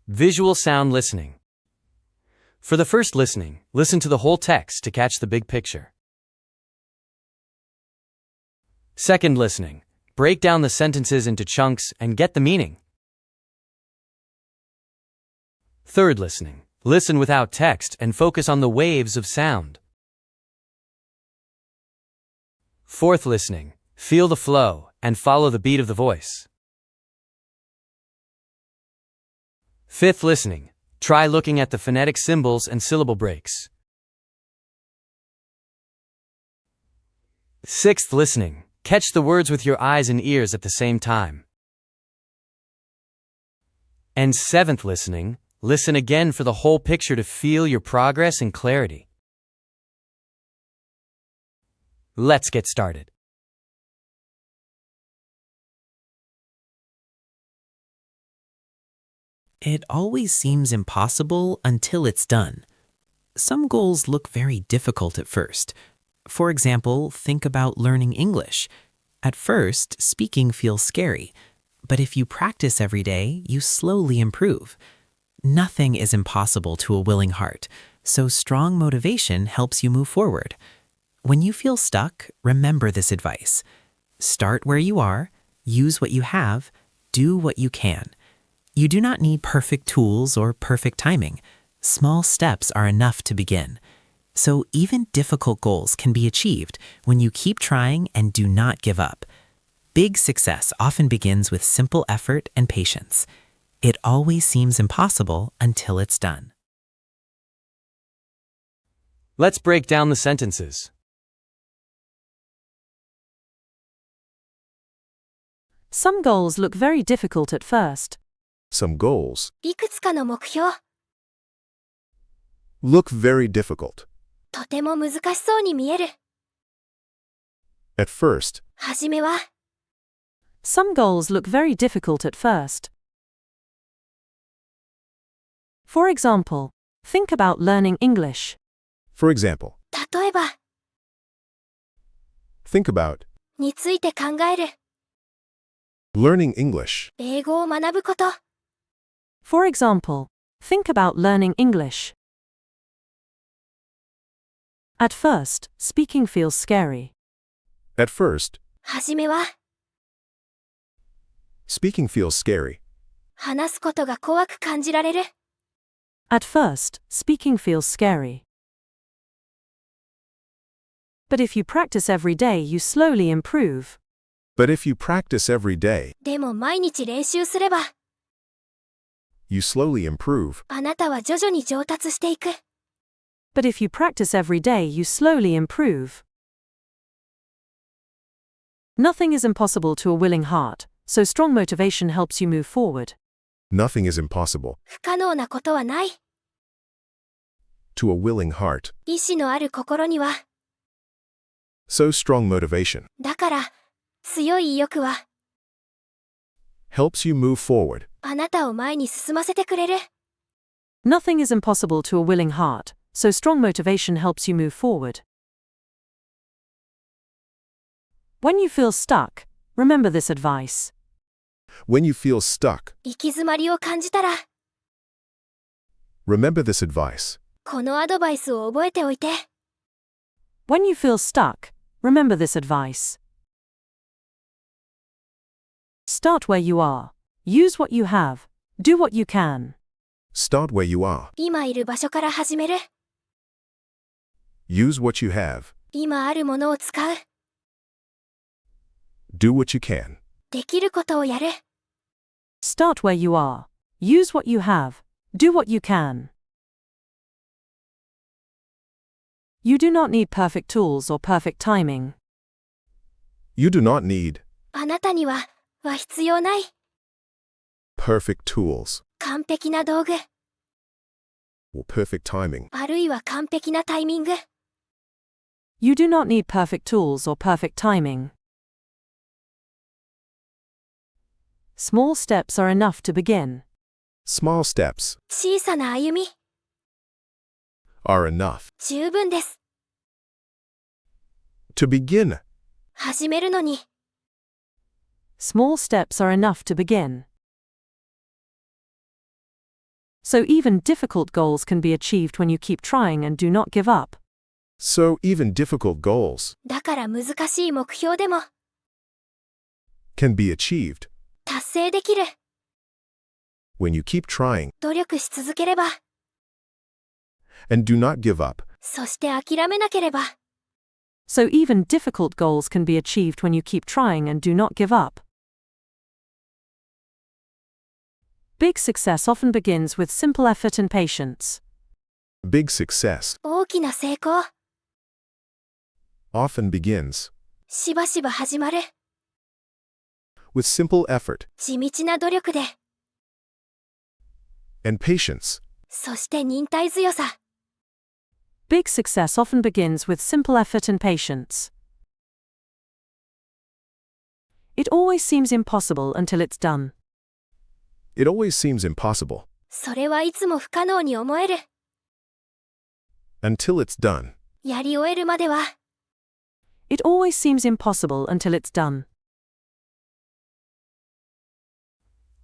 Visual sound listening. For the first listening, listen to the whole text to catch the big picture. Second listening, break down the sentences into chunks and get the meaning. Third listening, listen without text and focus on the waves of sound. Fourth listening, feel the flow and follow the beat of the voice. Fifth listening, try looking at the phonetic symbols and syllable breaks. Sixth listening, catch the words with your eyes and ears at the same time. And seventh listening, listen again for the whole picture to feel your progress and clarity. Let's get started. It always seems impossible until it's done. Some goals look very difficult at first. For example, think about learning English. At first, speaking feels scary, but if you practice every day, you slowly improve. Nothing is impossible to a willing heart, so strong motivation helps you move forward. When you feel stuck, remember this advice. Start where you are, use what you have, do what you can. You do not need perfect tools or perfect timing. Small steps are enough to begin. So even difficult goals can be achieved when you keep trying and do not give up. Big success often begins with simple effort and patience. It always seems impossible until it's done. Let's break down the sentences. Some goals look very difficult at first. Some goals いくつかの目標、 look very difficult. とても難しそうに見える。 At first, はじめは、 Some goals look very difficult at first. For example, think about learning English. for example, 例えば、 think about について考える。 learning English. 英語を学ぶこと。 For example, think about learning English. At first, speaking feels scary. At first, はじめは、 speaking feels scary. 話すことが怖く感じられる。 At first, speaking feels scary. But if you practice every day, you slowly improve. But if you practice every day, でも毎日練習すれば、 you slowly improve. あなたは徐々に上達していく。 But if you practice every day, you slowly improve. Nothing is impossible to a willing heart, so strong motivation helps you move forward. Nothing is impossible 不可能なことはない。 to a willing heart. 意志のある心には、 So strong motivation だから、強い意欲は、 helps you move forward. あなたを前に進ませてくれる。 Nothing is impossible to a willing heart, so strong motivation helps you move forward. When you feel stuck, remember this advice. When you feel stuck, 行き詰まりを感じたら、 remember this advice. このアドバイスを覚えておいて。 When you feel stuck, remember this advice. Start where you are. Use what you have. Do what you can. Start where you are. 今いる場所から始める。 Use what you have. 今あるものを使う。 Do what you can. できることをやる。 Start where you are. Use what you have. Do what you can. You do not need perfect tools or perfect timing. You do not need あなたには必要ない。 perfect tools 完璧な道具、 or perfect timing. あるいは完璧なタイミング。 You do not need perfect tools or perfect timing. Small steps are enough to begin. Small steps 小さな歩み、 are enough 十分です。 to begin. 始めるのに、 Small steps are enough to begin. So even difficult goals can be achieved when you keep trying and do not give up. So even difficult goals だから難しい目標でも can be achieved 達成できる。 when you keep trying 努力し続ければ、 and do not give up. そして諦めなければ。 So even difficult goals can be achieved when you keep trying and do not give up. Big success often begins with simple effort and patience. Big success 大きな成功、 often begins しばしば始まる。 with simple effort 地道な努力で、 and patience. そして忍耐強さ。 Big success often begins with simple effort and patience. It always seems impossible until it's done. It always seems impossible それはいつも不可能に思える。 until it's done. やり終えるまでは。 It always seems impossible until it's done.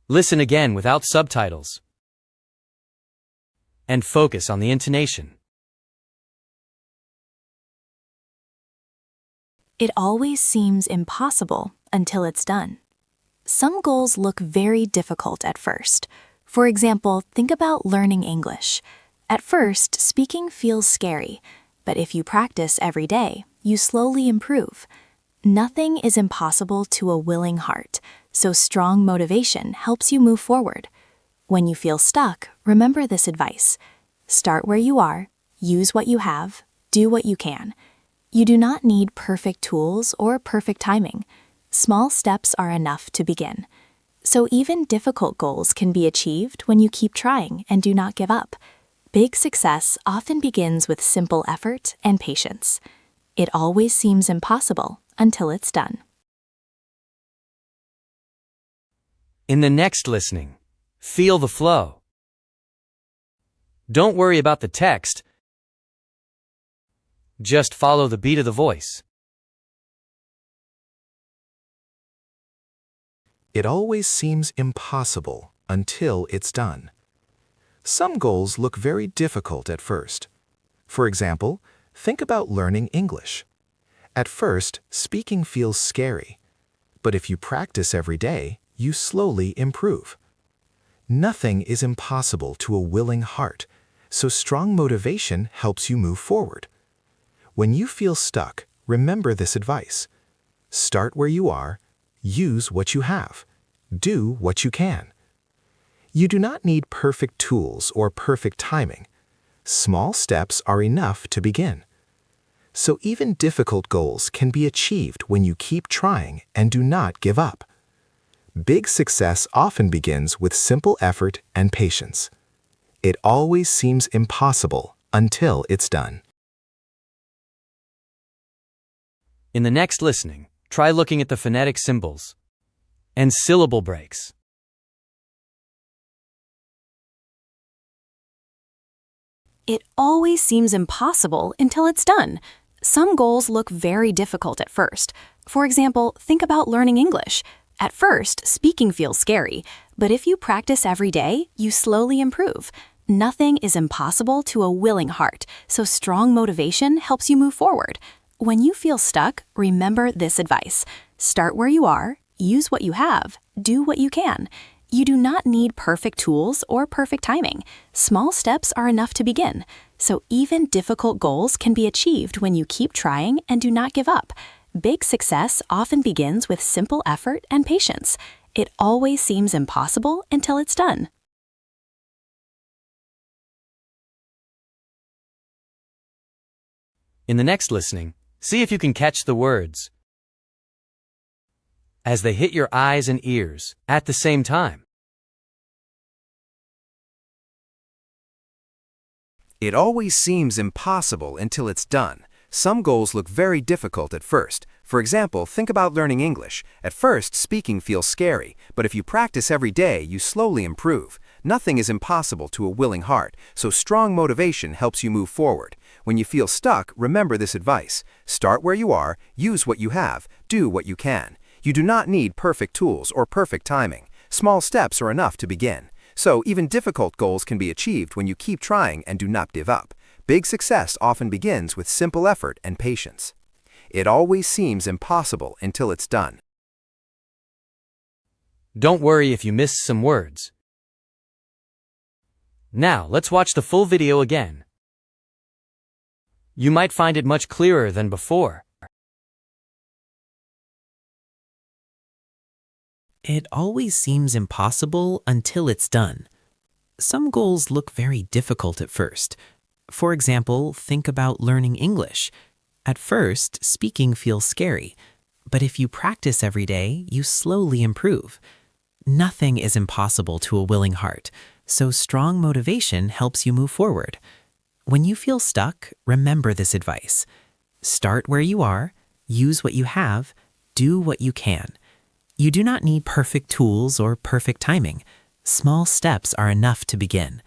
Listen again without subtitles. And focus on the intonation. It always seems impossible until it's done. Some goals look very difficult at first. For example, think about learning English. At first, speaking feels scary, but if you practice every day, you slowly improve. Nothing is impossible to a willing heart, so strong motivation helps you move forward. When you feel stuck, remember this advice. Start where you are, use what you have, do what you can. You do not need perfect tools or perfect timing. Small steps are enough to begin. So even difficult goals can be achieved when you keep trying and do not give up. Big success often begins with simple effort and patience. It always seems impossible until it's done. In the next listening, feel the flow. Don't worry about the text. Just follow the beat of the voice. It always seems impossible until it's done. Some goals look very difficult at first. For example, think about learning English. At first, speaking feels scary, but if you practice every day, you slowly improve. Nothing is impossible to a willing heart, so strong motivation helps you move forward. When you feel stuck, remember this advice. Start where you are, use what you have, do what you can. You do not need perfect tools or perfect timing. Small steps are enough to begin. So even difficult goals can be achieved when you keep trying and do not give up. Big success often begins with simple effort and patience. It always seems impossible until it's done. In the next listening, try looking at the phonetic symbols and syllable breaks. It always seems impossible until it's done. Some goals look very difficult at first. For example, think about learning English. At first, speaking feels scary, but if you practice every day, you slowly improve. Nothing is impossible to a willing heart, so strong motivation helps you move forward. When you feel stuck, remember this advice. Start where you are, use what you have, do what you can. You do not need perfect tools or perfect timing. Small steps are enough to begin. So even difficult goals can be achieved when you keep trying and do not give up. Big success often begins with simple effort and patience. It always seems impossible until it's done. In the next listening, see if you can catch the words as they hit your eyes and ears at the same time. It always seems impossible until it's done. Some goals look very difficult at first. For example, think about learning English. At first, speaking feels scary, but if you practice every day, you slowly improve. Nothing is impossible to a willing heart, so strong motivation helps you move forward. When you feel stuck, remember this advice. Start where you are, use what you have, do what you can. You do not need perfect tools or perfect timing. Small steps are enough to begin. So even difficult goals can be achieved when you keep trying and do not give up. Big success often begins with simple effort and patience. It always seems impossible until it's done. Don't worry if you missed some words. Now, let's watch the full video again. You might find it much clearer than before. It always seems impossible until it's done. Some goals look very difficult at first. For example, think about learning English. At first, speaking feels scary, but if you practice every day, you slowly improve. Nothing is impossible to a willing heart, so strong motivation helps you move forward. When you feel stuck, remember this advice. Start where you are, use what you have, do what you can. You do not need perfect tools or perfect timing. Small steps are enough to begin.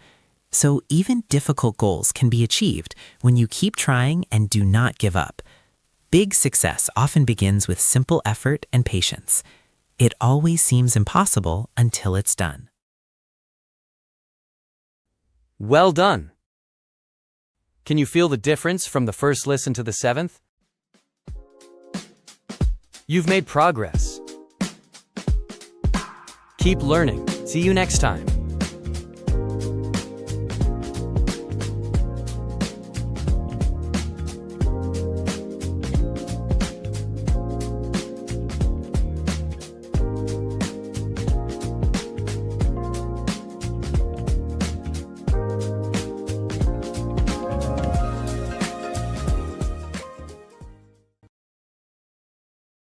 So even difficult goals can be achieved when you keep trying and do not give up. Big success often begins with simple effort and patience. It always seems impossible until it's done. Well done! Can you feel the difference from the first listen to the seventh? You've made progress. Keep learning. See you next time.